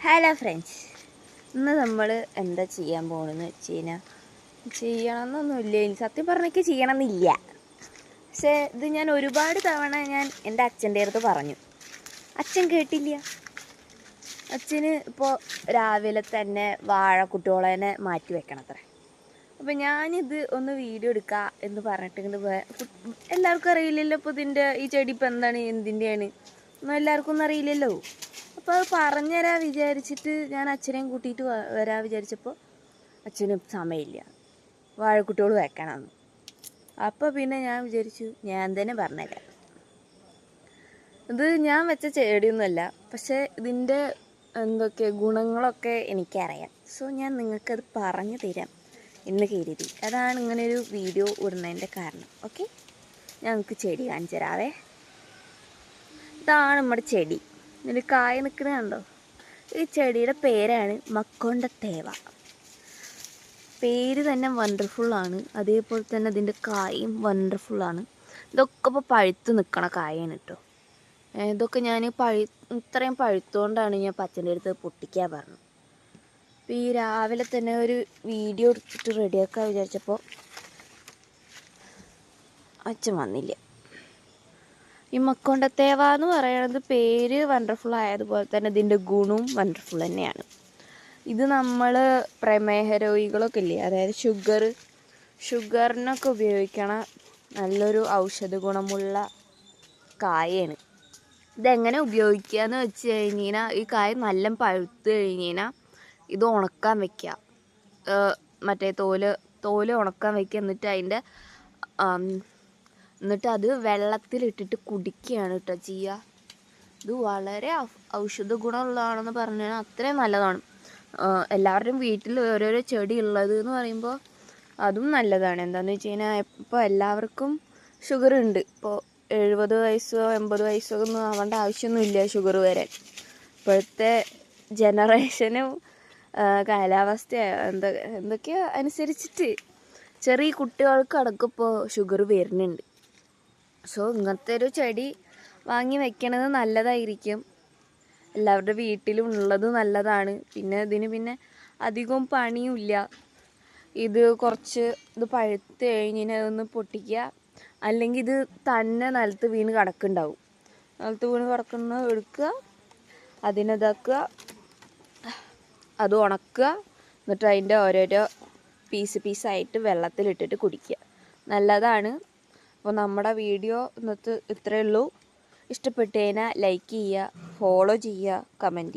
Hello friends, ഇന്ന് നമ്മൾ എന്താ ചെയ്യാൻ പോകണമെന്ന് വെച്ച് കഴിഞ്ഞാൽ ചെയ്യണമെന്നൊന്നുമില്ല. സത്യം പറഞ്ഞൊക്കെ ചെയ്യണമെന്നില്ല. പക്ഷേ ഇത് ഞാൻ ഒരുപാട് തവണ എൻ്റെ അച്ഛൻ്റെ അടുത്ത് പറഞ്ഞു. അച്ഛൻ കേട്ടില്ല. അച്ഛന് ഇപ്പോൾ രാവിലെ തന്നെ വാഴക്കുട്ടികളെ മാറ്റി വെക്കണത്രേ. അപ്പോൾ ഞാനിത് ഒന്ന് വീഡിയോ എടുക്കുക എന്ന് പറഞ്ഞിട്ട് എല്ലാവർക്കും അറിയില്ലല്ലോ ഇപ്പോൾ ഈ ചെടി ഇപ്പോൾ എന്തിൻ്റെയാണ് ഒന്നും എല്ലാവർക്കും ഒന്നും അറിയില്ലല്ലോ. അപ്പോൾ അത് പറഞ്ഞുതരാൻ വിചാരിച്ചിട്ട് ഞാൻ അച്ഛനെയും കൂട്ടിയിട്ട് വരാൻ വിചാരിച്ചപ്പോൾ അച്ഛന് സമയമില്ല, വാഴക്കുട്ടികൾ വെക്കണമെന്ന്. അപ്പോൾ പിന്നെ ഞാൻ വിചാരിച്ചു ഞാൻ തന്നെ പറഞ്ഞുതരാം. ഇത് ഞാൻ വെച്ച ചെടിയൊന്നുമല്ല, പക്ഷേ ഇതിൻ്റെ എന്തൊക്കെ ഗുണങ്ങളൊക്കെ എനിക്കറിയാം. സോ ഞാൻ നിങ്ങൾക്കത് പറഞ്ഞു തരാം എന്ന് കരുതി. അതാണ് ഇങ്ങനെയൊരു വീഡിയോ ഇടുന്നതിൻ്റെ കാരണം. ഓക്കെ, ഞങ്ങൾക്ക് ചെടി കാണിച്ചു തരാവേ. ഇതാണ് നമ്മുടെ ചെടി. ഇതിൽ കായ നിൽക്കുന്നത് കണ്ടോ? ഈ ചെടിയുടെ പേരാണ് മക്കൊണ്ടത്തേവ. പേര് തന്നെ വണ്ടർഫുള്ളാണ്. അതേപോലെ തന്നെ അതിൻ്റെ കായും വണ്ടർഫുള്ളാണ്. ഇതൊക്കെ ഇപ്പോൾ പഴുത്ത് നിൽക്കണ കായാണ് കേട്ടോ. ഇതൊക്കെ ഞാൻ ഇത്രയും പഴുത്തുകൊണ്ടാണ് ഞാൻ അച്ഛൻ്റെ അടുത്ത് പൊട്ടിക്കാൻ പറഞ്ഞു. അപ്പോൾ ഈ രാവിലെ തന്നെ ഒരു വീഡിയോ എടുത്തിട്ട് റെഡിയാക്കാൻ വിചാരിച്ചപ്പോൾ അച്ഛൻ വന്നില്ല. ഈ മക്കൊണ്ടത്തേവ എന്ന് പറയുന്നത് പേര് വണ്ടർഫുൾ ആയതുപോലെ തന്നെ ഇതിൻ്റെ ഗുണവും വണ്ടർഫുൾ തന്നെയാണ്. ഇത് നമ്മൾ പ്രമേഹ രോഗികളൊക്കെ ഇല്ലേ, അതായത് ഷുഗറിനൊക്കെ ഉപയോഗിക്കണ നല്ലൊരു ഔഷധ ഗുണമുള്ള കായാണ്. ഇതെങ്ങനെ ഉപയോഗിക്കുക എന്ന് വെച്ച് കഴിഞ്ഞാൽ ഈ കായ നല്ല പഴുത്ത് കഴിഞ്ഞാൽ ഇത് ഉണക്കാൻ വയ്ക്കുക. മറ്റേ തോല് ഉണക്കാൻ വയ്ക്കുക. എന്നിട്ട് അത് വെള്ളത്തിലിട്ടിട്ട് കുടിക്കുകയാണ് കേട്ടോ ചെയ്യുക. ഇത് വളരെ ഔഷധ ഗുണമുള്ളതാണെന്ന് പറഞ്ഞാൽ അത്രയും നല്ലതാണ്. എല്ലാവരുടെയും വീട്ടിൽ ഓരോരോ ചെടി ഉള്ളത് എന്ന് പറയുമ്പോൾ അതും നല്ലതാണ്. എന്താണെന്ന് വെച്ച് കഴിഞ്ഞാൽ ഇപ്പോൾ എല്ലാവർക്കും ഷുഗർ ഉണ്ട്. ഇപ്പോൾ 70 വയസ്സോ 80 വയസ്സോ ഒന്നും ആവേണ്ട ആവശ്യമൊന്നുമില്ല ഷുഗർ വരാൻ. ഇപ്പോഴത്തെ ജനറേഷനും കാലാവസ്ഥ എന്തൊക്കെയോ അനുസരിച്ചിട്ട് ചെറിയ കുട്ടികൾക്ക് അടക്കം ഇപ്പോൾ ഷുഗർ വരുന്നുണ്ട്. സോ ഇങ്ങനത്തെ ഒരു ചെടി വാങ്ങി വെക്കണത് നല്ലതായിരിക്കും. എല്ലാവരുടെ വീട്ടിലും ഉള്ളത് നല്ലതാണ്. ഇതിന് അധികം പണിയുമില്ല. ഇത് പഴുത്ത് കഴിഞ്ഞാൽ അതൊന്ന് പൊട്ടിക്കുക, അല്ലെങ്കിൽ ഇത് തന്നെ നിലത്ത് വീണ് കിടക്കുന്നുണ്ടാവും. നിലത്ത് വീണ് കിടക്കുന്ന എടുക്കുക, അതിനതാക്കുക, അത് ഉണക്കുക, എന്നിട്ട് അതിൻ്റെ ഓരോരോ പീസായിട്ട് വെള്ളത്തിലിട്ടിട്ട് കുടിക്കുക. നല്ലതാണ്. അപ്പോൾ നമ്മുടെ വീഡിയോ ഇന്നത്തെ ഇത്രയേ ഉള്ളൂ. ഇഷ്ടപ്പെട്ട് കഴിഞ്ഞാൽ ലൈക്ക് ചെയ്യുക, ഫോളോ ചെയ്യുക, കമൻറ്റ് ചെയ്യുക.